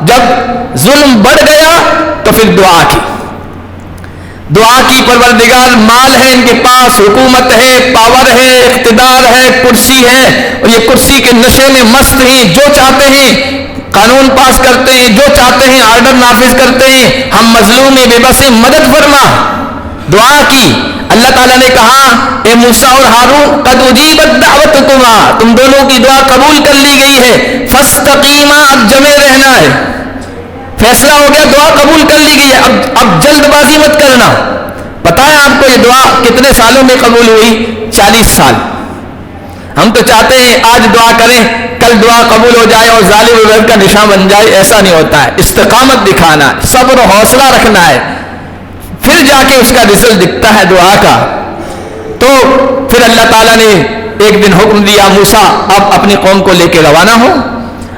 جب ظلم بڑھ گیا تو پھر دعا کی پروردگار مال ہے ان کے پاس، حکومت ہے، پاور ہے، اقتدار ہے، کرسی ہے، اور یہ کرسی کے نشے میں مست ہیں، جو چاہتے ہیں قانون پاس کرتے ہیں، جو چاہتے ہیں آرڈر نافذ کرتے ہیں، ہم مظلوم بے بس ہیں، مدد فرما۔ دعا کی، اللہ تعالیٰ نے کہا اے موسیٰ اور ہارون قد اجیبت دعوتکما، تم دونوں کی دعا قبول کر لی گئی ہے، فاستقیما، اب جمے رہنا ہے، فیصلہ ہو گیا، دعا قبول کر لی گئی ہے، اب جلد بازی مت کرنا۔ پتہ ہے آپ کو یہ دعا کتنے سالوں میں قبول ہوئی؟ 40 سال۔ ہم تو چاہتے ہیں آج دعا کریں کل دعا قبول ہو جائے اور ظالم عبادت کا نشان بن جائے، ایسا نہیں ہوتا ہے۔ استقامت دکھانا ہے، صبر و حوصلہ رکھنا ہے، پھر جا کے اس کا رزلٹ دکھتا ہے دعا کا۔ تو پھر اللہ تعالیٰ نے ایک دن حکم دیا موسیٰ اب اپنی قوم کو لے کے روانہ ہو۔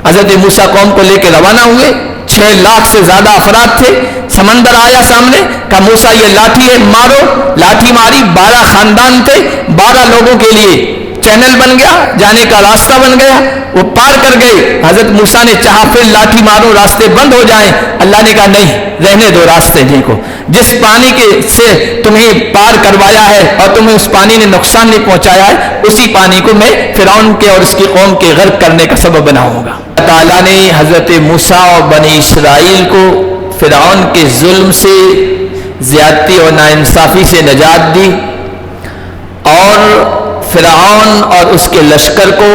حضرت موسیٰ قوم کو لے کے روانہ ہوئے، 6 لاکھ سے زیادہ افراد تھے۔ سمندر آیا سامنے، کہا موسیٰ یہ لاٹھی ہے مارو، لاٹھی ماری، 12 خاندان تھے، 12 لوگوں کے لیے چینل بن گیا، جانے کا راستہ بن گیا، وہ پار کر گئے۔ حضرت موسیٰ نے چاہا پھر لاٹھی مارو راستے بند ہو جائیں، اللہ نے کہا نہیں، رہنے دو راستے جن کو، جس پانی کے سے تمہیں پار کروایا ہے اور تمہیں اس پانی نے نقصان نہیں پہنچایا ہے، اسی پانی کو میں فرعون کے اور اس کی قوم کے غرق کرنے کا سبب بناؤں گا۔ اللہ تعالیٰ نے حضرت موسیٰ اور بنی اسرائیل کو فرعون کے ظلم سے، زیادتی اور ناانصافی سے نجات دی، اور فرعون اور اس کے لشکر کو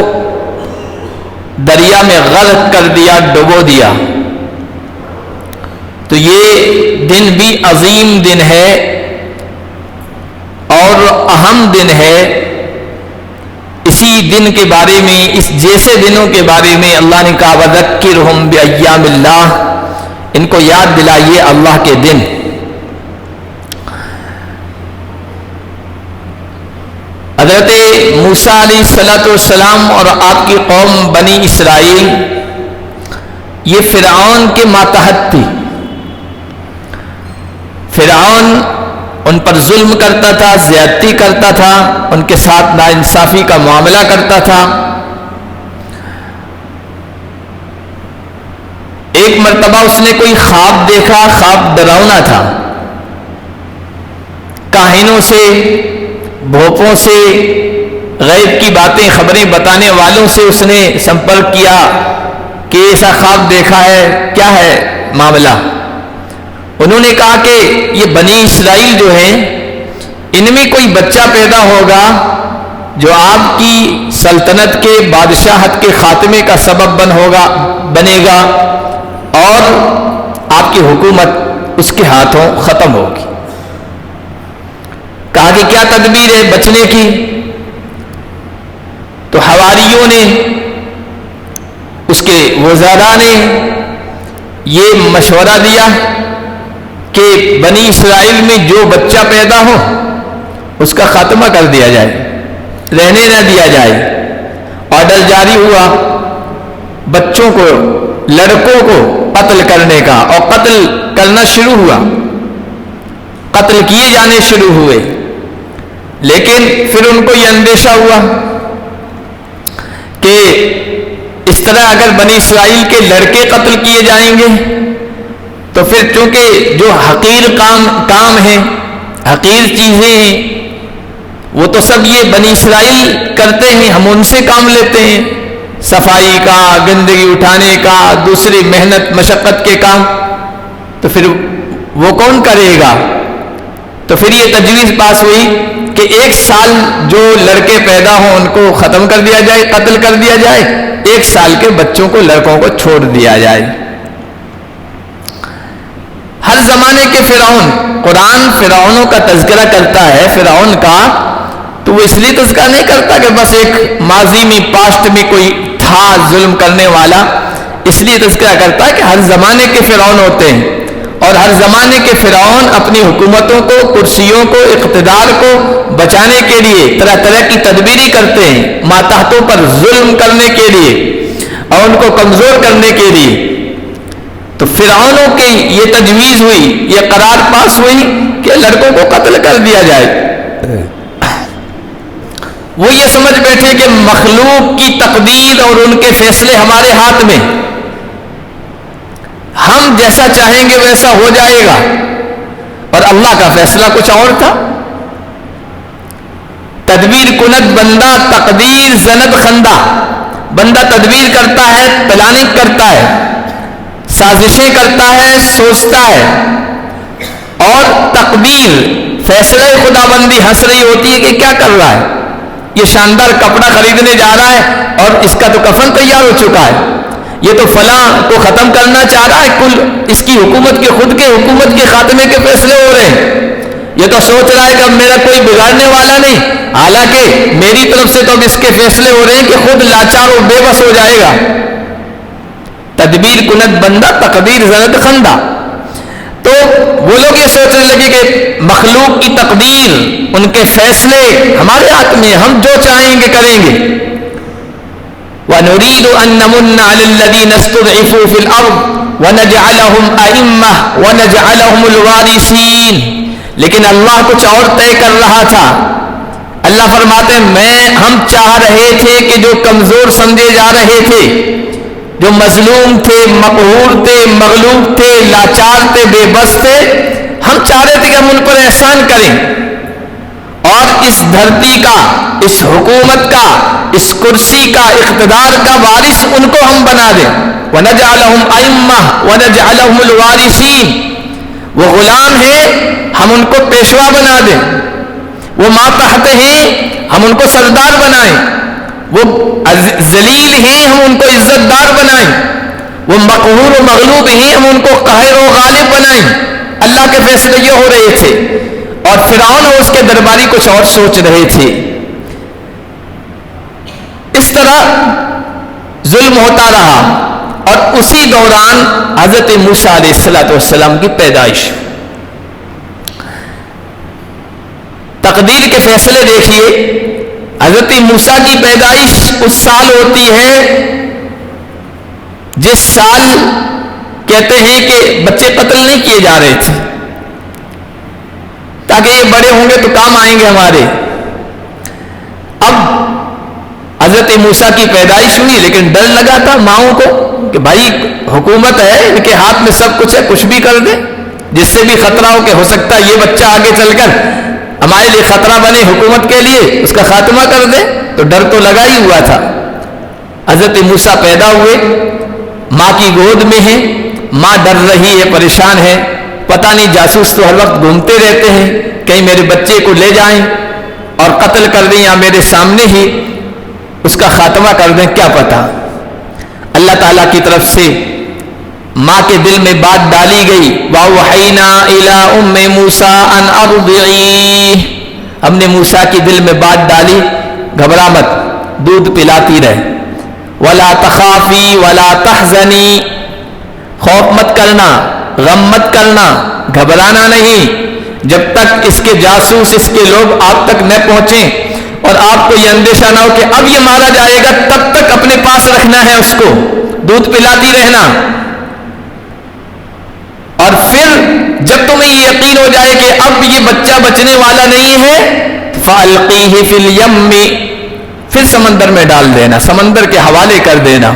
دریا میں غرق کر دیا، ڈبو دیا۔ تو یہ دن بھی عظیم دن ہے اور اہم دن ہے۔ اسی دن کے بارے میں، اس جیسے دنوں کے بارے میں اللہ نے کہا وَذَكِّرْهُمْ بِأَيَّامِ اللَّهِ، ان کو یاد دلائیے اللہ کے دن۔ حضرت موسیٰ علیہ السلام اور آپ کی قوم بنی اسرائیل یہ فرعون کے ماتحت تھی۔ فرعون ان پر ظلم کرتا تھا، زیادتی کرتا تھا، ان کے ساتھ ناانصافی کا معاملہ کرتا تھا۔ ایک مرتبہ اس نے کوئی خواب دیکھا، خواب ڈراؤنا تھا۔ کاہنوں سے، بھوپوں سے، غیب کی باتیں خبریں بتانے والوں سے اس نے سمپرک کیا کہ ایسا خواب دیکھا ہے، کیا ہے معاملہ؟ انہوں نے کہا کہ یہ بنی اسرائیل جو ہیں ان میں کوئی بچہ پیدا ہوگا جو آپ کی سلطنت کے، بادشاہت کے خاتمے کا سبب بنے گا اور آپ کی حکومت اس کے ہاتھوں ختم ہوگی۔ کہا کہ کیا تدبیر ہے بچنے کی؟ تو حواریوں نے، اس کے وزراء نے یہ مشورہ دیا کہ بنی اسرائیل میں جو بچہ پیدا ہو اس کا خاتمہ کر دیا جائے، رہنے نہ دیا جائے۔ آرڈر جاری ہوا بچوں کو، لڑکوں کو قتل کرنے کا، اور قتل کرنا شروع ہوا، قتل کیے جانے شروع ہوئے۔ لیکن پھر ان کو یہ اندیشہ ہوا کہ اس طرح اگر بنی اسرائیل کے لڑکے قتل کیے جائیں گے تو پھر چونکہ جو حقیر کام ہیں، حقیر چیزیں ہیں، وہ تو سب یہ بنی اسرائیل کرتے ہیں، ہم ان سے کام لیتے ہیں، صفائی کا، گندگی اٹھانے کا، دوسری محنت مشقت کے کام، تو پھر وہ کون کرے گا؟ تو پھر یہ تجویز پاس ہوئی کہ 1 سال جو لڑکے پیدا ہوں ان کو ختم کر دیا جائے، قتل کر دیا جائے، 1 سال کے بچوں کو، لڑکوں کو چھوڑ دیا جائے۔ ہر زمانے کے فرعون، قرآن فرعونوں کا تذکرہ کرتا ہے، فرعون کا، تو وہ اس لیے تذکرہ نہیں کرتا کہ بس ایک ماضی میں، پاسٹ میں کوئی تھا ظلم کرنے والا، اس لیے تذکرہ کرتا ہے کہ ہر زمانے کے فرعون ہوتے ہیں، اور ہر زمانے کے فرعون اپنی حکومتوں کو، کرسیوں کو، اقتدار کو بچانے کے لیے طرح طرح کی تدبیری کرتے ہیں، ماتحتوں پر ظلم کرنے کے لیے اور ان کو کمزور کرنے کے لیے۔ تو فرعونوں کی یہ تجویز ہوئی، یہ قرار پاس ہوئی کہ لڑکوں کو قتل کر دیا جائے۔ وہ یہ سمجھ بیٹھے کہ مخلوق کی تقدیر اور ان کے فیصلے ہمارے ہاتھ میں، ہم جیسا چاہیں گے ویسا ہو جائے گا، اور اللہ کا فیصلہ کچھ اور تھا۔ تدبیر کند بندہ تقدیر زند خندہ، بندہ تدبیر کرتا ہے، پلاننگ کرتا ہے، سازشیں کرتا ہے، سوچتا ہے، اور تقدیر فیصلہ خدا بندی ہنس رہی ہوتی ہے کہ کیا کر رہا ہے، یہ شاندار کپڑا خریدنے جا رہا ہے اور اس کا تو کفن تیار ہو چکا ہے، یہ تو فلاں کو ختم کرنا چاہ رہا ہے، کل اس کی حکومت کے خود کے حکومت کے خاتمے کے فیصلے ہو رہے ہیں، یہ تو سوچ رہا ہے کہ اب میرا کوئی بگاڑنے والا نہیں، حالانکہ میری طرف سے تو اب اس کے فیصلے ہو رہے ہیں کہ خود لاچار و بے بس ہو جائے گا۔ تدبیر کند بندہ تقدیر زند خندہ۔ تو وہ لوگ یہ سوچنے لگے کہ مخلوق کی تقدیر، ان کے فیصلے ہمارے ہاتھ میں، ہم جو چاہیں گے کریں گے۔ وَنُرِيدُ أَن نَّمُنَّ عَلَى الَّذِينَ اسْتُضْعِفُوا فِي الْأَرْضِ وَنَجْعَلَهُمْ أَئِمَّةً وَنَجْعَلَهُمُ الْوَارِثِينَ۔ لیکن اللہ کچھ اور طے کر رہا تھا۔ اللہ فرماتے ہیں ہم چاہ رہے تھے کہ جو کمزور سمجھے جا رہے تھے، جو مظلوم تھے، مقہور تھے، مغلوب تھے، لاچار تھے، بے بس تھے، ہم چاہ رہے تھے کہ ہم ان پر احسان کریں اور اس دھرتی کا، اس حکومت کا، اس کرسی کا، اقتدار کا وارث ان کو ہم بنا دیں۔ وَنَجْعَلَهُمْ أَئِمَّةً وَنَجْعَلَهُمُ الْوَارِثِينَ، وہ غلام ہیں ہم ان کو پیشوا بنا دیں، وہ ماتحت ہیں ہم ان کو سردار بنائیں، وہ ذلیل ہیں ہم ان کو عزت دار بنائیں، وہ مقہور و مغلوب ہیں ہم ان کو قاہر و غالب بنائیں۔ اللہ کے فیصلے یہ ہو رہے تھے، اور فرعون اور اس کے درباری کچھ اور سوچ رہے تھے۔ اس طرح ظلم ہوتا رہا، اور اسی دوران حضرت موسیٰ علیہ السلام کی پیدائش۔ تقدیر کے فیصلے دیکھیے، حضرت موسیٰ کی پیدائش اس سال ہوتی ہے جس سال کہتے ہیں کہ بچے قتل نہیں کیے جا رہے تھے، تاکہ یہ بڑے ہوں گے تو کام آئیں گے ہمارے۔ اب حضرت موسیٰ کی پیدائش ہوئی، لیکن ڈر لگا تھا ماؤں کو کہ بھائی حکومت ہے، ان کے ہاتھ میں سب کچھ ہے، کچھ بھی کر دے، جس سے بھی خطرہ ہو کہ ہو سکتا ہے یہ بچہ آگے چل کر ہمارے لیے خطرہ بنے، حکومت کے لیے اس کا خاتمہ کر دے، تو ڈر تو لگا ہی ہوا تھا۔ حضرت موسیٰ پیدا ہوئے، ماں کی گود میں ہیں، ماں ڈر رہی ہے، پریشان ہے، پتہ نہیں جاسوس تو ہر وقت گھومتے رہتے ہیں، کہیں میرے بچے کو لے جائیں اور قتل کر دیں، یا میرے سامنے ہی اس کا خاتمہ کر دیں، کیا پتہ۔ اللہ تعالیٰ کی طرف سے ماں کے دل میں بات ڈالی گئی، وَأَوْحَيْنَا إِلَىٰ أُمِّ مُوسَىٰ أَنْ أَرْضِعِيهِ، ہم نے موسیٰ کی دل میں بات ڈالی، گھبرا مت، دودھ پلاتی رہے، وَلَا تَخَافِي وَلَا تَحْزَنِي، خوف مت کرنا، غم مت کرنا، گھبرانا نہیں، جب تک اس کے جاسوس، اس کے لوگ آپ تک نہ پہنچیں اور آپ کو یہ اندیشہ نہ ہو کہ اب یہ مارا جائے گا، تب تک اپنے پاس رکھنا ہے اس کو، دودھ پلاتی رہنا، اور پھر جب تمہیں یہ یقین ہو جائے کہ اب یہ بچہ بچنے والا نہیں ہے، فَأَلْقِيهِ فِي الْيَمِّ، پھر سمندر میں ڈال دینا، سمندر کے حوالے کر دینا۔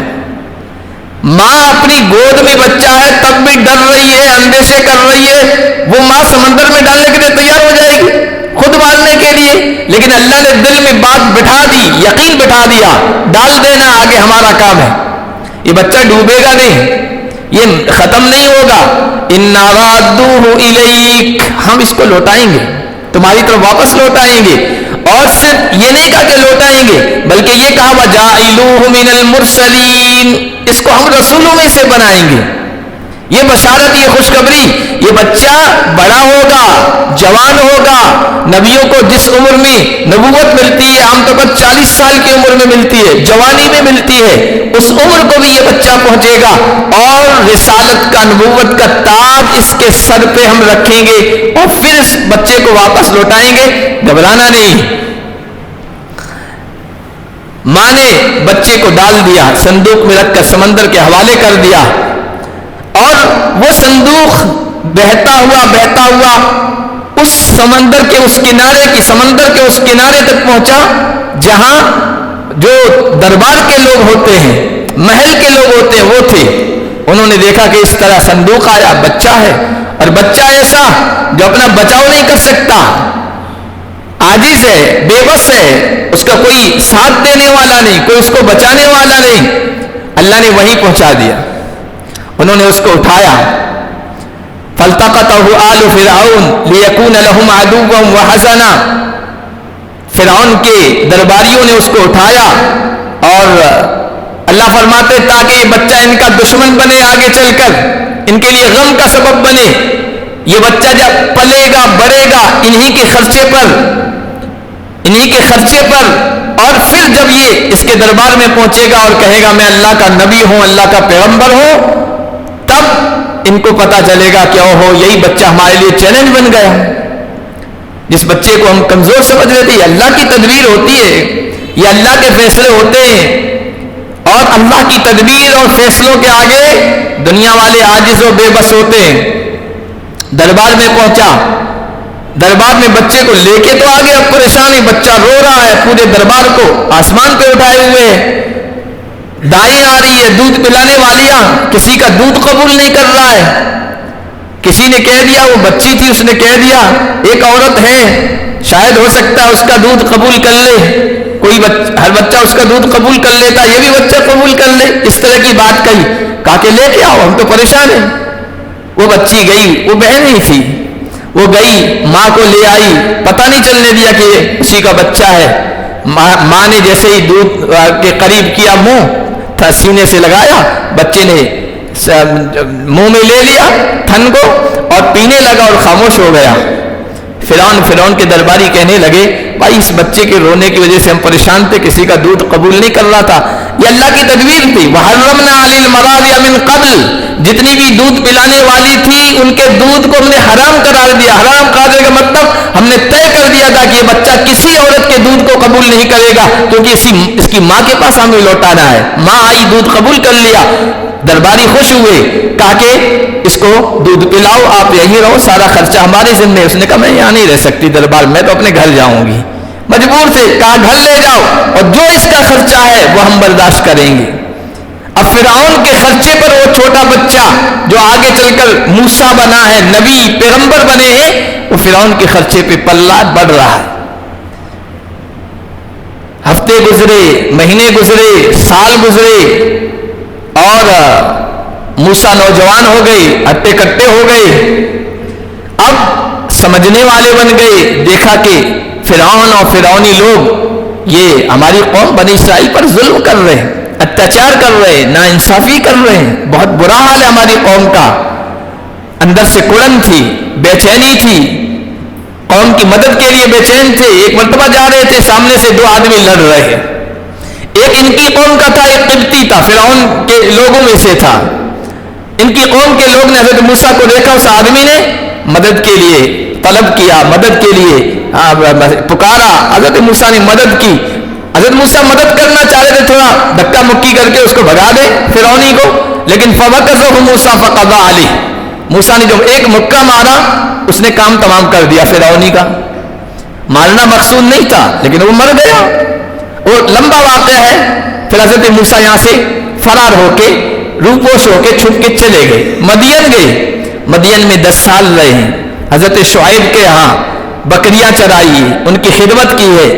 ماں اپنی گود میں بچہ ہے تب بھی ڈر رہی ہے، اندیشے کر رہی ہے، وہ ماں سمندر میں ڈالنے کے لیے تیار ہو جائے گی خود مارنے کے لیے، لیکن اللہ نے دل میں بات بٹھا دی، یقین بٹھا دیا، ڈال دینا، آگے ہمارا کام ہے، یہ بچہ ڈوبے گا نہیں، یہ ختم نہیں ہوگا، اِنَّا رَادُّوهُ إِلَيْكَ، ہم اس کو لوٹائیں گے، تمہاری طرف واپس لوٹائیں گے، اور صرف یہ نہیں کہا کہ لوٹائیں گے، بلکہ یہ کہا وَجَاعِلُوهُ مِنَ الْمُرْسَلِينَ، اس کو ہم رسولوں میں سے بنائیں گے۔ یہ بشارت، یہ خوشخبری، یہ بچہ بڑا ہوگا، جوان ہوگا، نبیوں کو جس عمر میں نبوت ملتی ہے عام طور پر 40 سال کی عمر میں ملتی ہے، جوانی میں ملتی ہے، اس عمر کو بھی یہ بچہ پہنچے گا، اور رسالت کا، نبوت کا تاج اس کے سر پہ ہم رکھیں گے، اور پھر اس بچے کو واپس لوٹائیں گے، گھبرانا نہیں۔ ماں نے بچے کو ڈال دیا، صندوق میں رکھ کر سمندر کے حوالے کر دیا، اور وہ صندوق بہتا ہوا اس سمندر کے اس کنارے کی، سمندر کے اس کنارے تک پہنچا جہاں جو دربار کے لوگ ہوتے ہیں، محل کے لوگ ہوتے ہیں، وہ تھے، انہوں نے دیکھا کہ اس طرح صندوق آیا، بچہ ہے، اور بچہ ایسا جو اپنا بچاؤ نہیں کر سکتا، عاجز ہے، بے بس ہے، اس کا کوئی ساتھ دینے والا نہیں، کوئی اس کو بچانے والا نہیں۔ اللہ نے وہیں پہنچا دیا، انہوں نے اس کو اٹھایا، فَالْتَقَطَهُ آلُ فِرْعَوْنَ لِيَكُونَ لَهُمْ عَدُوًّا وَحَزَنًا۔ فرعون کے درباریوں نے اس کو اٹھایا، اور اللہ فرماتے تاکہ یہ بچہ ان کا دشمن بنے، آگے چل کر ان کے لیے غم کا سبب بنے۔ یہ بچہ جب پلے گا، بڑھے گا انہی کے خرچے پر، اور پھر جب یہ اس کے دربار میں پہنچے گا اور کہے گا میں اللہ کا نبی ہوں، اللہ کا پیغمبر ہوں، تب ان کو پتا چلے گا کہ اوہو یہی بچہ ہمارے لیے چیلنج بن گیا۔ جس بچے کو ہم کمزور سمجھ رہے تھے، یہ اللہ کی تدبیر ہوتی ہے، یہ اللہ کے فیصلے ہوتے ہیں، اور اللہ کی تدبیر اور فیصلوں کے آگے دنیا والے عاجز و بے بس ہوتے ہیں۔ دربار میں پہنچا، دربار میں بچے کو لے کے تو آگے، اب پریشانی، بچہ رو رہا ہے، پورے دربار کو آسمان پہ اٹھائے ہوئے، دائیں آ رہی ہے دودھ پلانے والیاں، کسی کا دودھ قبول نہیں کر رہا ہے۔ کسی نے کہہ دیا، وہ بچی تھی، اس نے کہہ دیا ایک عورت ہے، شاید ہو سکتا ہے اس کا دودھ قبول کر لے، ہر بچہ اس کا دودھ قبول کر لیتا، یہ بھی بچہ قبول کر لے، اس طرح کی بات کہی، کہا کہ لے کے آؤ، ہم تو پریشان ہیں۔ وہ بچی گئی، وہ بہن ہی تھی، وہ گئی، ماں کو لے آئی، پتہ نہیں چلنے دیا کہ یہ اسی کا بچہ ہے۔ ماں نے جیسے ہی دودھ کے قریب کیا، منہ سینے سے لگایا، بچے نے منہ میں لے لیا تھن کو اور پینے لگا اور خاموش ہو گیا۔ فرعون کے درباری کہنے لگے بھائی اس بچے کے رونے کی وجہ سے ہم پریشان تھے، کسی کا دودھ قبول نہیں کر رہا تھا، یہ اللہ کی تدبیر تھی۔ وَحَرَّمْنَا عَلَى الْمَرَاضِعَ مِنْ قَبْلِ، جتنی بھی دودھ پلانے والی تھی ان کے دودھ کو ہم نے حرام قرار دیا۔ حرام قرار دینے کا مطلب ہم نے طے کر دیا تھا کہ یہ بچہ کسی عورت کے دودھ کو قبول نہیں کرے گا، کیونکہ اس کی ماں کے پاس ہمیں لوٹانا ہے۔ ماں آئی، دودھ قبول کر لیا، درباری خوش ہوئے، کہا کہ اس کو دودھ پلاؤ، آپ یہی رہو، سارا خرچہ ہمارے ذمہ ہے۔ اس نے کہا میں یہاں نہیں رہ سکتی دربار، میں تو اپنے گھر جاؤں گی، مجبور تھے، کہا گھر لے جاؤ اور جو اس کا خرچہ ہے وہ ہم برداشت کریں گے۔ اب فرعون کے خرچے پر وہ چھوٹا بچہ جو آگے چل کر موسیٰ بنا ہے، نبی پیغمبر بنے ہیں، وہ فرعون کے خرچے پہ پلہ بڑھ رہا ہے۔ ہفتے گزرے، مہینے گزرے، سال گزرے، اور موسیٰ نوجوان ہو گئے، ہٹے کٹے ہو گئے، اب سمجھنے والے بن گئے، دیکھا کہ فرعون اور فرعونی لوگ یہ ہماری قوم بنی اسرائیل پر ظلم کر رہے ہیں، اتیاچار کر رہے ہیں، ناانصافی کر رہے ہیں، بہت برا حال ہے ہماری قوم کا۔ اندر سے کڑن تھی، بے چینی تھی، قوم کی مدد کے لیے بے چین تھے۔ ایک مرتبہ جا رہے تھے، سامنے سے دو آدمی لڑ رہے ہیں، ایک ان کی قوم کا تھا، ایک قبطی تھا، فرعون کے لوگوں میں سے تھا۔ ان کی قوم کے لوگ نے حضرت موسیٰ کو دیکھا، اس آدمی نے مدد کے لیے طلب کیا، مدد کے لیے پکارا، حضرت موسیٰ نے مدد کی۔ حضرت موسیٰ مدد کرنا چاہ رہے تھے، تھوڑا دھکا مکی کر کے اس کو بھگا دے فرعونی کو، لیکن فَوَقَذَهُ مُوسَىٰ فَقَضَىٰ عَلَيْهِ، موسیٰ نے جو ایک مکہ مارا اس نے کام تمام کر دیا فرعونی کا۔ مارنا مقصود نہیں تھا لیکن وہ مر گیا، وہ لمبا واقعہ ہے۔ پھر حضرت موسیٰ یہاں سے فرار ہو کے، روپوش ہو کے، چھپ کے چلے گئے، مدین گئے۔ مدین میں 10 سال رہے ہیں، حضرت شعیب کے ہاں بکریاں چرائی، ان کی خدمت کی ہے۔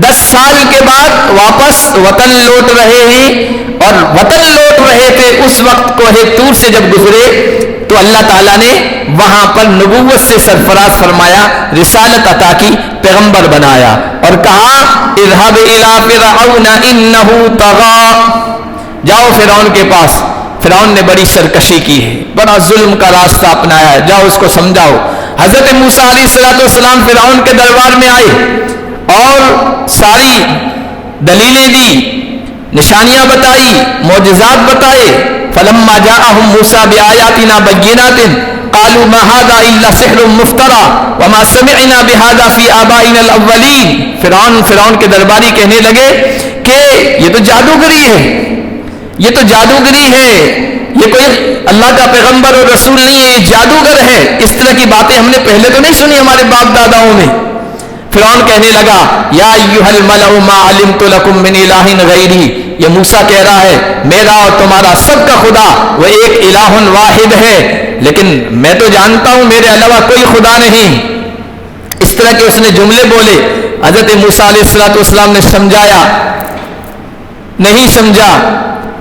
10 سال کے بعد واپس وطن لوٹ رہے ہیں، اور وطن لوٹ رہے تھے اس وقت کوہ طور سے جب گزرے تو اللہ تعالیٰ نے وہاں پر نبوت سے سرفراز فرمایا، رسالت عطا کی، پیغمبر بنایا، اور کہا اذهب الى فرعون انه طغى، جاؤ فرعون کے پاس، فرعون نے بڑی سرکشی کی ہے، بڑا ظلم کا راستہ اپنایا ہے، جاؤ اس کو سمجھاؤ۔ حضرت موسیٰ علیہ السلام فرعون کے دربار میں آئے اور ساری دلیلیں دی، نشانیاں بتائی، معجزات بتائے۔ فلما جاءهم موسیٰ بآیاتنا بینات قالوا ما هذا الا سحر مفترى وما سمعنا بهذا في آبائنا الاولین۔ فرعون کے درباری کہنے لگے کہ یہ تو جادوگری ہے، یہ تو جادوگری ہے، یہ کوئی اللہ کا پیغمبر اور رسول نہیں ہے، یہ جادوگر ہے، اس طرح کی باتیں ہم نے پہلے تو نہیں سنی ہمارے باپ داداؤں نے۔ فرعون کہنے لگا یا ایھا الملأ ما علمت لکم من الہ غیری، یہ موسیٰ کہہ رہا ہے میرا اور تمہارا سب کا خدا وہ ایک الہ واحد ہے، لیکن میں تو جانتا ہوں میرے علاوہ کوئی خدا نہیں۔ اس طرح کے اس نے جملے بولے۔ حضرت موسیٰ علیہ السلام نے سمجھایا، نہیں سمجھا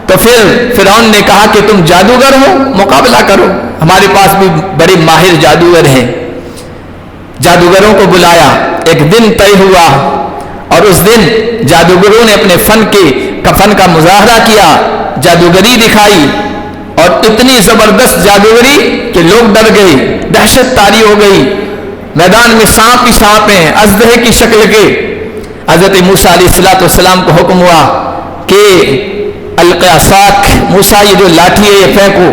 تو پھر فرعون نے کہا کہ تم جادوگر ہو، مقابلہ کرو، ہمارے پاس بھی بڑے ماہر جادوگر ہیں۔ جادوگروں کو بلایا، ایک دن طے ہوا اور اس دن جادوگروں نے اپنے فن کا مظاہرہ کیا، جادوگری دکھائی، اور اتنی زبردست جادوگری کہ لوگ ڈر گئے، دہشت طاری ہو گئی، میدان میں سانپ ہی سانپ ہیں اژدہے کی شکل کے۔ حضرت موسیٰ علیہ السلام کو حکم ہوا کہ القی عصاک، موسیٰ یہ جو لاٹھی ہے یہ پھینکو۔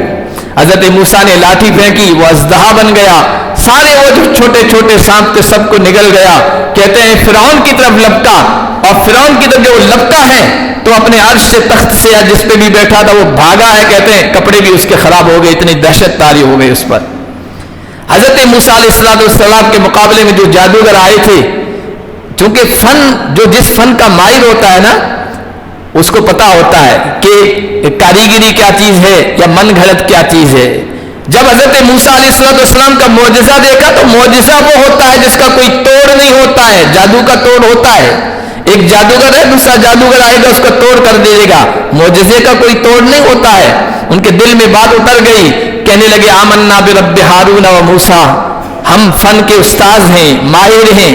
حضرت موسیٰ نے لاٹھی پھینکی، وہ اژدہا بن گیا، سارے وہ جو چھوٹے چھوٹے سانپ تھے سب کو نگل گیا۔ کہتے ہیں فرعون کی طرف لپکا، اور فرعون کی طرف جو وہ لپکا ہے تو اپنے عرش سے، تخت سے یا جس پہ بھی بیٹھا تھا وہ بھاگا ہے، کہتے ہیں کپڑے بھی اس کے خراب ہو گئے، اتنی دہشت طاری ہو گئی اس پر۔ حضرت موسیٰ علیہ السلام کے مقابلے میں جو جادوگر آئے تھے، چونکہ جس فن کا ماہر ہوتا ہے نا اس کو پتا ہوتا ہے کہ کاریگری کیا چیز ہے یا من گھڑت کیا چیز ہے۔ جب حضرت موسیٰ علیہ السلام کا معجزہ دیکھا تو معجزہ وہ ہوتا ہے جس کا کوئی توڑ نہیں ہوتا ہے، جادو کا توڑ ہوتا ہے۔ ایک جادوگر ہے، دوسرا جادوگر آئے گا اس کا توڑ کر دے گا، معجزے کا کوئی توڑ نہیں ہوتا ہے۔ ان کے دل میں بات اتر گئی، کہنے لگے آمنا برب ہارون و موسیٰ، ہم فن کے استاذ ہیں، ماہر ہیں،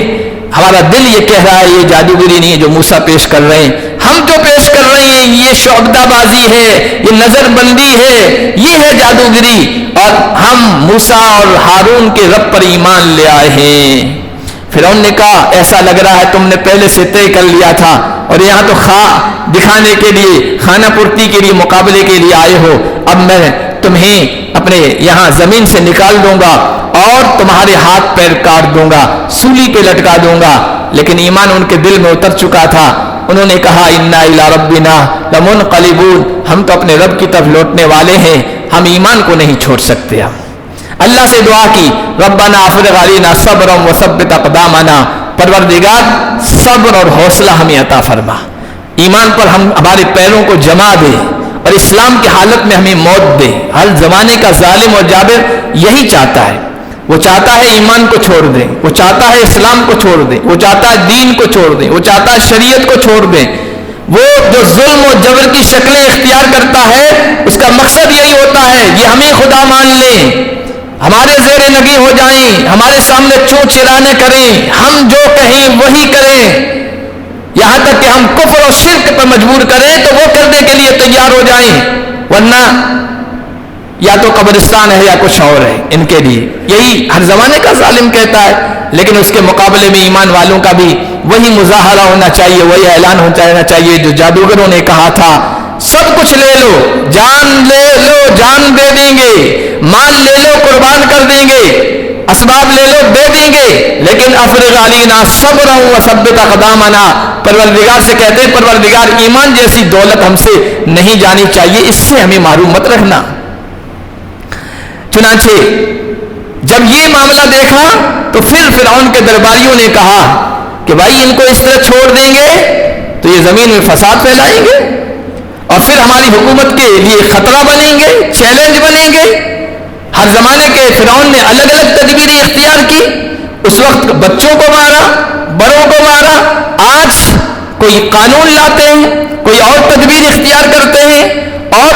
ہمارا دل یہ کہہ رہا ہے یہ جادوگری نہیں ہے جو موسیٰ پیش کر رہے ہیں، ہم جو پیش کر رہے ہیں یہ شعبدہ بازی ہے، یہ نظر بندی ہے، یہ ہے جادوگری، اور ہم موسیٰ اور ہارون کے رب پر ایمان لے آئے ہیں۔ فرعون نے کہا ایسا لگ رہا ہے تم نے پہلے سے طے کر لیا تھا، اور یہاں تو دکھانے کے لیے، خانہ پرتی کے لیے، مقابلے کے لیے آئے ہو، اب میں تمہیں اپنے یہاں زمین سے نکال دوں گا اور تمہارے ہاتھ پیر کاٹ دوں گا، سولی پہ لٹکا دوں گا۔ لیکن ایمان ان کے دل میں اتر چکا تھا، انہوں نے کہا انا الی ربنا لمنقلبون، ہم تو اپنے رب کی طرف لوٹنے والے ہیں، ہم ایمان کو نہیں چھوڑ سکتے۔ اللہ سے دعا کی ربنا افرغ علینا صبرا وثبت اقدامنا، پروردگار صبر اور حوصلہ ہمیں عطا فرما، ایمان پر ہمارے پیروں کو جما دے، اور اسلام کی حالت میں ہمیں موت دے۔ ہر زمانے کا ظالم اور جابر یہی چاہتا ہے، وہ چاہتا ہے ایمان کو چھوڑ دیں، وہ چاہتا ہے اسلام کو چھوڑ دیں، وہ چاہتا ہے دین کو چھوڑ دیں، وہ چاہتا ہے شریعت کو چھوڑ دیں۔ وہ جو ظلم و جبر کی شکلیں اختیار کرتا ہے اس کا مقصد یہی ہوتا ہے یہ ہمیں خدا مان لیں، ہمارے زیر نگیں ہو جائیں، ہمارے سامنے چونچ چرانے کریں، ہم جو کہیں وہی کریں، یہاں تک کہ ہم کفر اور شرک پر مجبور کریں تو وہ کرنے کے لیے تیار ہو جائیں، ورنہ یا تو قبرستان ہے یا کچھ اور ہے ان کے لیے۔ یہی ہر زمانے کا ظالم کہتا ہے، لیکن اس کے مقابلے میں ایمان والوں کا بھی وہی مظاہرہ ہونا چاہیے، وہی اعلان ہونا چاہیے جو جادوگروں نے کہا تھا سب کچھ لے لو، جان لے لو، جان دے دیں گے، مال لے لو، قربان کر دیں گے، اسباب لے لو، دے دیں گے، لیکن افرغ علینا صبرا وثبت اقدامنا، پروردگار سے کہتے ہیں پروردگار ایمان جیسی دولت ہم سے نہیں جانی چاہیے، اس سے ہمیں محروم مت رکھنا۔ چنانچہ جب یہ معاملہ دیکھا تو پھر فرعون کے درباریوں نے کہا کہ بھائی ان کو اس طرح چھوڑ دیں گے تو یہ زمین میں فساد پھیلائیں گے اور پھر ہماری حکومت کے لیے خطرہ بنیں گے، چیلنج بنیں گے۔ ہر زمانے کے فرعون نے الگ الگ تدبیریں اختیار کی، اس وقت بچوں کو مارا، بڑوں کو مارا، آج کوئی قانون لاتے ہیں، کوئی اور تدبیر اختیار کرتے ہیں، اور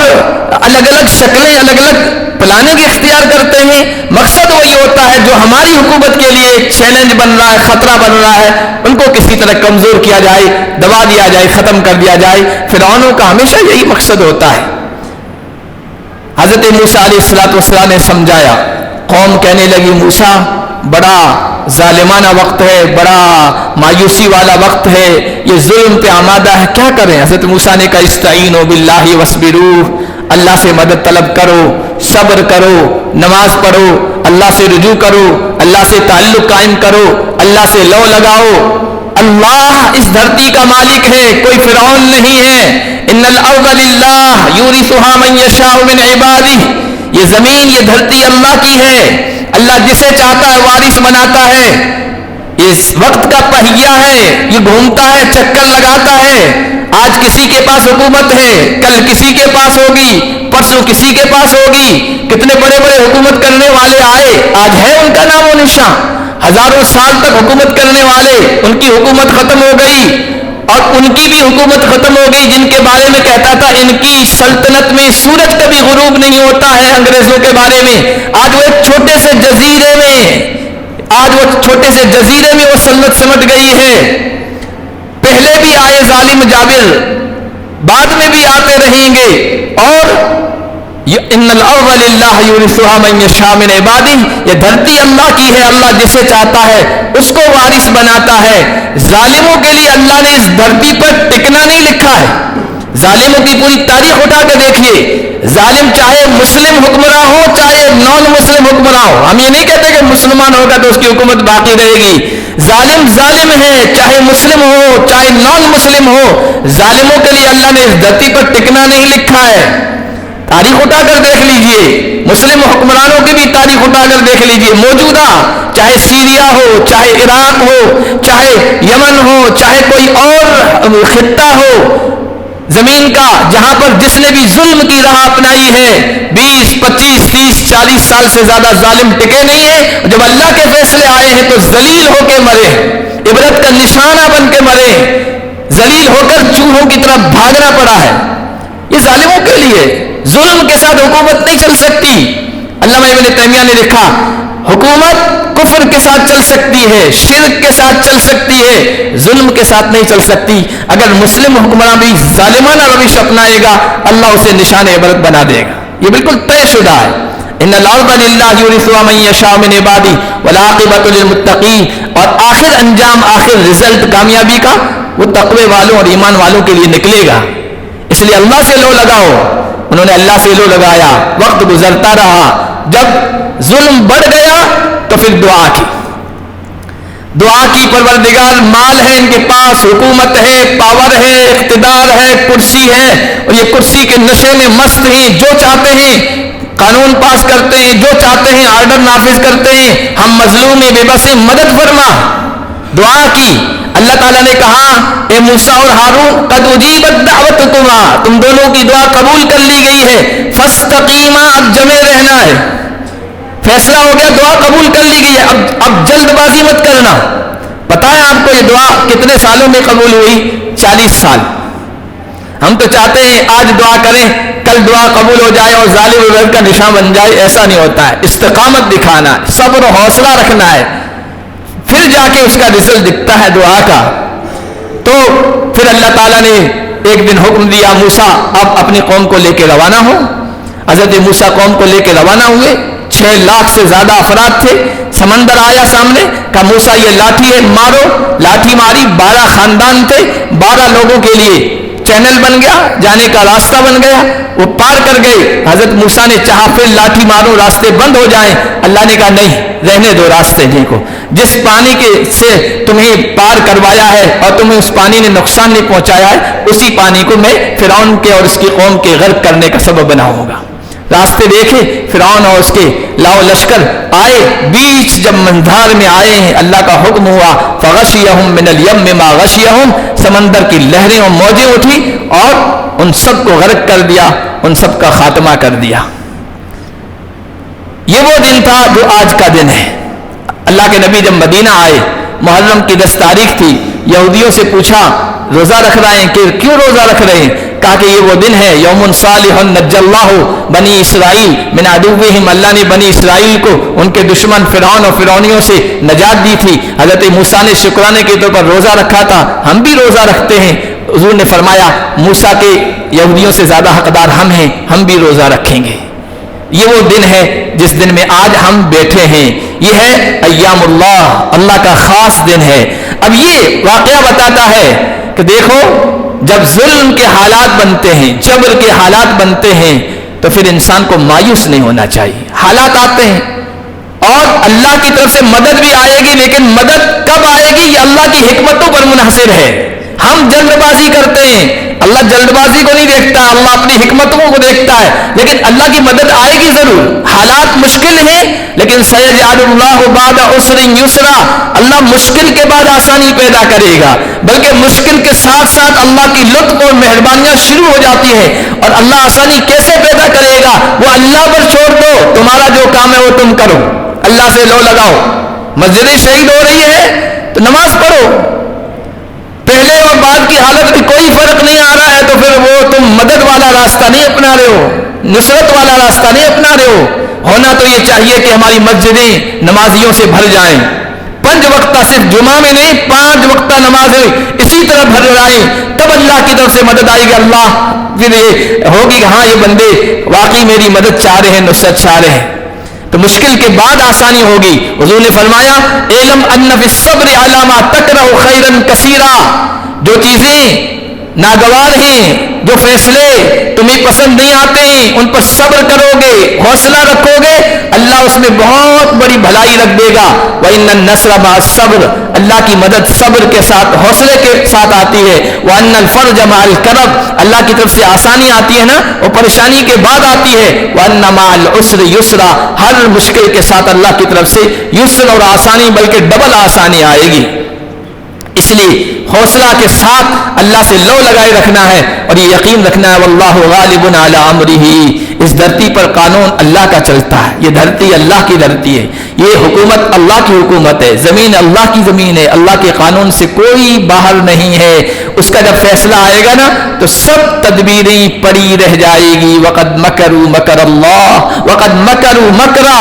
الگ الگ شکلیں، الگ الگ پلاننگ اختیار کرتے ہیں۔ مقصد وہی ہوتا ہے جو ہماری حکومت کے لیے ایک چیلنج بن رہا ہے، خطرہ بن رہا ہے، ان کو کسی طرح کمزور کیا جائے، دبا دیا جائے، ختم کر دیا جائے۔ فرعونوں کا ہمیشہ یہی مقصد ہوتا ہے۔ حضرت موسیٰ علیہ السلام نے سمجھایا، قوم کہنے لگی موسیٰ بڑا ظالمانہ وقت ہے، بڑا مایوسی والا وقت ہے، یہ ظلم پہ آمادہ ہے، کیا کریں؟ حضرت موسیٰ نے کہا استعینوا باللہ واصبروا، اللہ سے مدد طلب کرو، صبر کرو، نماز پڑھو، اللہ سے رجوع کرو، اللہ سے تعلق قائم کرو، اللہ سے لو لگاؤ۔ اللہ اس دھرتی کا مالک ہے، کوئی فرعون نہیں ہے۔ ان الارض للہ یورثها من یشاء من عبادہ، یہ زمین، یہ دھرتی اللہ کی ہے، اللہ جسے چاہتا ہے وارث بناتا ہے۔ اس وقت کا پہیہ ہے، یہ گھومتا ہے، چکر لگاتا ہے. آج کسی کے پاس حکومت ہے، کل کسی کے پاس ہوگی، پرسوں کسی کے پاس ہوگی. کتنے بڑے بڑے حکومت کرنے والے آئے، آج ہے ان کا نام و نشان. ہزاروں سال تک حکومت کرنے والے، ان کی حکومت ختم ہو گئی، اور ان کی بھی حکومت ختم ہو گئی جن کے بارے میں کہتا تھا ان کی سلطنت میں سورج کبھی غروب نہیں ہوتا ہے. انگریزوں کے بارے میں آج وہ ایک چھوٹے سے جزیرے میں وہ سلطنت سمٹ گئی ہے. پہلے بھی آئے ظالم جابر، بعد میں بھی آتے رہیں گے. اور ان الارض للہ یورثها من یشاء من عبادہ، یہ دھرتی اللہ کی ہے، اللہ جسے چاہتا ہے اس کو وارث بناتا ہے. ظالموں کے لیے اللہ نے اس دھرتی پر ٹکنا نہیں لکھا ہے. ظالموں کی پوری تاریخ اٹھا کے دیکھیے، ظالم چاہے مسلم حکمراں ہو چاہے نان مسلم حکمراں ہو. ہم یہ نہیں کہتے کہ مسلمان ہوگا تو اس کی حکومت باقی رہے گی. ظالم ظالم ہے، چاہے مسلم ہو چاہے نان مسلم ہو. ظالموں کے لیے اللہ نے اس دھرتی پر ٹکنا نہیں لکھا ہے. تاریخ اٹھا کر دیکھ لیجئے، مسلم حکمرانوں کی بھی تاریخ اٹھا کر دیکھ لیجئے. موجودہ چاہے سیریا ہو چاہے عراق ہو چاہے یمن ہو چاہے کوئی اور خطہ ہو زمین کا، جہاں پر جس نے بھی ظلم کی راہ اپنائی ہے، 20 25 30 40 سال سے زیادہ ظالم ٹکے نہیں ہیں. جب اللہ کے فیصلے آئے ہیں تو ذلیل ہو کے مرے، عبرت کا نشانہ بن کے مرے، ذلیل ہو کر چوہوں کی طرف بھاگنا پڑا ہے. یہ ظالموں کے لیے. ظلم کے ساتھ حکومت نہیں چل سکتی. علامہ ابن تیمیہ نے لکھا حکومت کفر کے ساتھ چل سکتی ہے، شرک کے ساتھ چل سکتی ہے، ظلم کے ساتھ نہیں چل سکتی. اگر مسلم حکمراں بھی ظالمانہ روش اپنائے گا اللہ اسے نشان عبرت بنا دے گا. یہ بالکل طے شدہ ہے. ان الارض للہ یورثها من یشاء من عبادہ والعاقبۃ للمتقین. اور آخر انجام، آخر رزلٹ کامیابی کا وہ تقوی والوں اور ایمان والوں کے لیے نکلے گا. اس لیے اللہ سے لو لگاؤ. انہوں نے اللہ سے لو لگایا، وقت گزرتا رہا، جب ظلم بڑھ گیا تو پھر دعا کی پروردگار مال ہے ان کے پاس، حکومت ہے، پاور ہے، اقتدار ہے، کرسی ہے، اور یہ کرسی کے نشے میں مست ہیں، جو چاہتے ہیں قانون پاس کرتے ہیں، جو چاہتے ہیں آرڈر نافذ کرتے ہیں. ہم مظلوم ہیں، بے بس ہیں، مدد فرما. دعا کی. اللہ تعالیٰ نے کہا اے موسیٰ اور ہارون قد اجیبت دعوتکما، تم دونوں کی دعا قبول کر لی گئی ہے. فاستقیما، اب جمے رہنا ہے. فیصلہ ہو گیا، دعا قبول کر لی گئی ہے. اب جلد بازی مت کرنا. پتہ ہے آپ کو یہ دعا کتنے سالوں میں قبول ہوئی؟ 40 سال. ہم تو چاہتے ہیں آج دعا کریں کل دعا قبول ہو جائے اور ظالم عبرت کا نشان بن جائے. ایسا نہیں ہوتا ہے. استقامت دکھانا ہے، صبر و حوصلہ رکھنا ہے، پھر جا کے اس کا رزلٹ دکھتا ہے دعا کا. تو پھر اللہ تعالیٰ نے ایک دن حکم دیا موسیٰ اب اپنی قوم کو لے کے روانہ ہو. حضرت موسیٰ قوم کو لے کے روانہ ہوئے. 6 لاکھ سے زیادہ افراد تھے. سمندر آیا سامنے، کہا موسیٰ یہ لاٹھی ہے مارو. لاٹھی ماری. 12 خاندان تھے، 12 لوگوں کے لیے چینل بن گیا، جانے کا راستہ بن گیا. وہ پار کر گئے. حضرت موسیٰ نے چاہا پھر لاٹھی مارو راستے بند ہو جائیں. اللہ نے کہا نہیں، رہنے دو راستے. دیکھو جس پانی کے سے تمہیں پار کروایا ہے اور تمہیں اس پانی نے نقصان نہیں پہنچایا ہے، اسی پانی کو میں فرعون کے اور اس کی قوم کے غرق کرنے کا سبب بناؤں گا. راستے دیکھے فرعون اور اس کے لاؤ لشکر آئے. بیچ جب مندھار میں آئے ہیں اللہ کا حکم ہوا فغشیہم من الیم ما غشیہم، سمندر کی لہریں اور موجیں اٹھی اور ان سب کو غرق کر دیا، ان سب کا خاتمہ کر دیا. یہ وہ دن تھا جو آج کا دن ہے. اللہ کے نبی جب مدینہ آئے، محرم کی 10 تاریخ تھی. یہودیوں سے پوچھا روزہ رکھ رہے ہیں کہ کیوں روزہ رکھ رہے ہیں؟ کہا کہ یہ وہ دن ہے یوم صالح نجى اللہ بنی اسرائیل من عدوہم، اللہ نے بنی اسرائیل کو ان کے دشمن فرعون اور فرعونیوں سے نجات دی تھی. حضرت موسیٰ نے شکرانے کے طور پر روزہ رکھا تھا، ہم بھی روزہ رکھتے ہیں. حضور نے فرمایا موسیٰ کے یہودیوں سے زیادہ حقدار ہم ہیں، ہم بھی روزہ رکھیں گے. یہ وہ دن ہے جس دن میں آج ہم بیٹھے ہیں. یہ ہے ایام اللہ، اللہ کا خاص دن ہے. اب یہ واقعہ بتاتا ہے کہ دیکھو جب ظلم کے حالات بنتے ہیں، جبر کے حالات بنتے ہیں تو پھر انسان کو مایوس نہیں ہونا چاہیے. حالات آتے ہیں اور اللہ کی طرف سے مدد بھی آئے گی، لیکن مدد کب آئے گی یہ اللہ کی حکمتوں پر منحصر ہے. ہم جلد بازی کرتے ہیں. اللہ جلد بازی کو نہیں دیکھتا, اللہ اپنی حکمتوں کو دیکھتا ہے, لیکن اللہ کی مدد آئے گی ضرور. حالات مشکل ہیں لیکن سیجعل اللہ بعد عسر یسرا, اللہ مشکل کے بعد آسانی پیدا کرے گا, بلکہ مشکل کے ساتھ ساتھ اللہ کی لطف اور مہربانیاں شروع ہو جاتی ہیں. اور اللہ آسانی کیسے پیدا کرے گا, وہ اللہ پر چھوڑ دو, تمہارا جو کام ہے وہ تم کرو, اللہ سے لو لگاؤ. مسجدیں شہید ہو رہی ہے تو نماز پڑھو, پہلے اور بعد کی حالت میں کوئی فرق نہیں آ رہا ہے تو پھر وہ تم مدد والا راستہ نہیں اپنا رہے ہو, نصرت والا راستہ نہیں اپنا رہے ہو. ہونا تو یہ چاہیے کہ ہماری مسجدیں نمازیوں سے بھر جائیں, 5 وقتہ, صرف جمعہ میں نہیں 5 وقتہ نمازیں اسی طرح بھر جائیں, تب اللہ کی طرف سے مدد آئے گی. اللہ پھر یہ ہوگی کہ ہاں یہ بندے واقعی میری مدد چاہ رہے ہیں, نصرت چاہ رہے ہیں, تو مشکل کے بعد آسانی ہوگی. حضور نے فرمایا اعلم ان فی الصبر علی ما تکرہ خیرا کثیرا, جو چیزیں ناگوار ہیں, جو فیصلے تمہیں پسند نہیں آتے ہیں, ان پر صبر کرو گے, حوصلہ رکھو گے, اللہ اس میں بہت بڑی بھلائی رکھ دے گا. وَإِنَّ النَّصْرَ مَعَ الصَّبْرِ, اللہ کی مدد صبر کے ساتھ, حوصلے کے ساتھ آتی ہے. وَأَنَّ الْفَرْجَ مَعَ الْكَرْبِ, اللہ کی طرف سے آسانی آتی ہے نا, وہ پریشانی کے بعد آتی ہے. وَأَنَّ مَعَ الْعُسْرِ يُسْرًا, ہر مشکل کے ساتھ اللہ کی طرف سے یسر اور آسانی, بلکہ ڈبل آسانی آئے گی. اس لیے حوصلہ کے ساتھ اللہ سے لو لگائے رکھنا ہے اور یہ یقین رکھنا ہے واللہ غالب علی امرہ, اس دھرتی پر قانون اللہ کا چلتا ہے, یہ دھرتی اللہ کی دھرتی ہے, یہ حکومت اللہ کی حکومت ہے, زمین اللہ کی زمین ہے, اللہ کے قانون سے کوئی باہر نہیں ہے. اس کا جب فیصلہ آئے گا نا تو سب تدبیریں پڑی رہ جائے گی. وقد مکروا مکر اللہ وقد مکروا مکرا,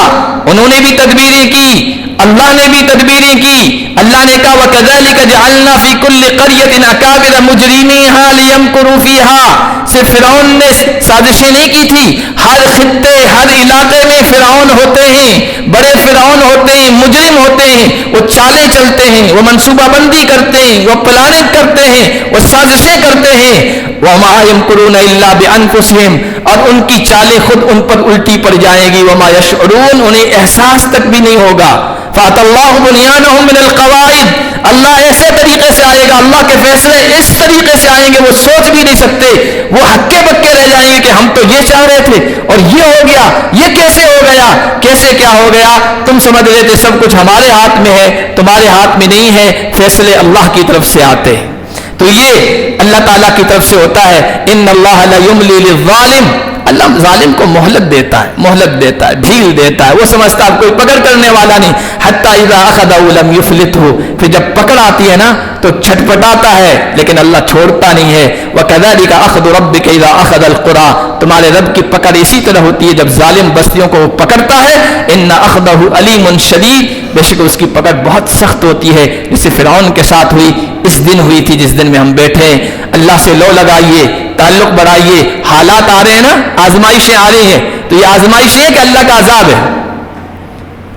انہوں نے بھی تدبیریں کی, اللہ نے بھی تدبیریں کی. اللہ نے کہا وَكَذَلِكَ جَعَلْنَا فِي كُلِّ قَرْيَةٍ أَكَابِرَ مُجْرِمِيهَا لِيَمْكُرُوا فِيهَا, صرف فرعون نے سازشیں نہیں کی تھی, ہر خطے ہر علاقے میں فرعون ہوتے ہیں, بڑے فرعون ہوتے ہیں, مجرم ہوتے ہیں, وہ چالیں چلتے ہیں, وہ منصوبہ بندی کرتے ہیں, وہ پلاننگ کرتے ہیں, وہ سازشیں کرتے ہیں. وَمَا يَمْكُرُونَ إِلَّا بِأَنفُسِهِمْ, اور ان کی چالیں خود ان پر الٹی پڑ جائیں گی. وَمَا يَشْعُرُونَ, انہیں احساس تک بھی نہیں ہوگا. فَأَتَى اللَّهُ بُنْيَانَهُم مِّنَ الْقَوَاعِدِ, اللہ ایسے طریقے سے آئے گا, اللہ کے فیصلے اس طریقے سے آئیں گے وہ سوچ بھی نہیں سکتے. وہ ہکے بکے رہ جائیں گے کہ ہم تو یہ چاہ رہے تھے اور یہ ہو گیا, یہ کیسے ہو گیا, کیسے کیا ہو گیا, تم سمجھ رہے تھے سب کچھ ہمارے ہاتھ میں ہے, تمہارے ہاتھ میں نہیں ہے, فیصلے اللہ کی طرف سے آتے ہیں. تو یہ اللہ تعالیٰ کی طرف سے ہوتا ہے. ان اللہ لا یملی للظالم, اللہ ظالم کو مہلت دیتا ہے, مہلت دیتا ہے, ڈھیل دیتا ہے, وہ سمجھتا ہے کوئی پکڑ کرنے والا نہیں. حتی اذا اخذہ لم یفلتہ, پھر جب پکڑ آتی ہے نا تو چھٹپٹاتا ہے لیکن اللہ چھوڑتا نہیں ہے. وکذلک اخذ ربک اذا اخذ القری, تمہارے رب کی پکڑ اسی طرح ہوتی ہے جب ظالم بستیوں کو پکڑتا ہے. ان اخذہ علیم شدید, بے شک اس کی پکڑ بہت سخت ہوتی ہے, جسے فرعون کے ساتھ ہوئی, اس دن ہوئی تھی جس دن میں ہم بیٹھے. اللہ سے لو لگائیے, تعلق بڑھائیے. حالات آ رہے ہیں نا, آزمائشیں آ رہی ہیں, تو یہ آزمائش ہے کہ اللہ کا عذاب ہے.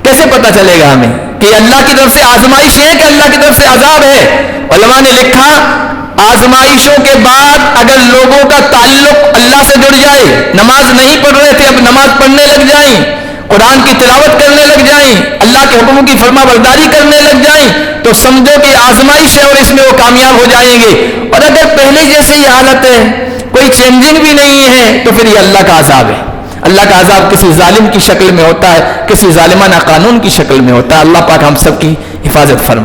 کیسے پتہ چلے گا ہمیں کہ اللہ کی طرف سے آزمائش ہے کہ اللہ کی طرف سے عذاب ہے؟ علماء نے لکھا آزمائشوں کے بعد اگر لوگوں کا تعلق اللہ سے جڑ جائے, نماز نہیں پڑھ رہے تھے اب نماز پڑھنے لگ جائیں, قرآن کی تلاوت کرنے لگ جائیں, اللہ کے حکموں کی فرما برداری کرنے لگ جائیں, تو سمجھو کہ آزمائش ہے اور اس میں وہ کامیاب ہو جائیں گے. اور اگر پہلے جیسے یہ حالت ہے, کوئی چینجنگ بھی نہیں ہے, تو پھر یہ اللہ کا عذاب ہے. اللہ کا عذاب کسی ظالم کی شکل میں ہوتا ہے, کسی ظالمانہ قانون کی شکل میں ہوتا ہے. اللہ پاک ہم سب کی حفاظت فرمائے.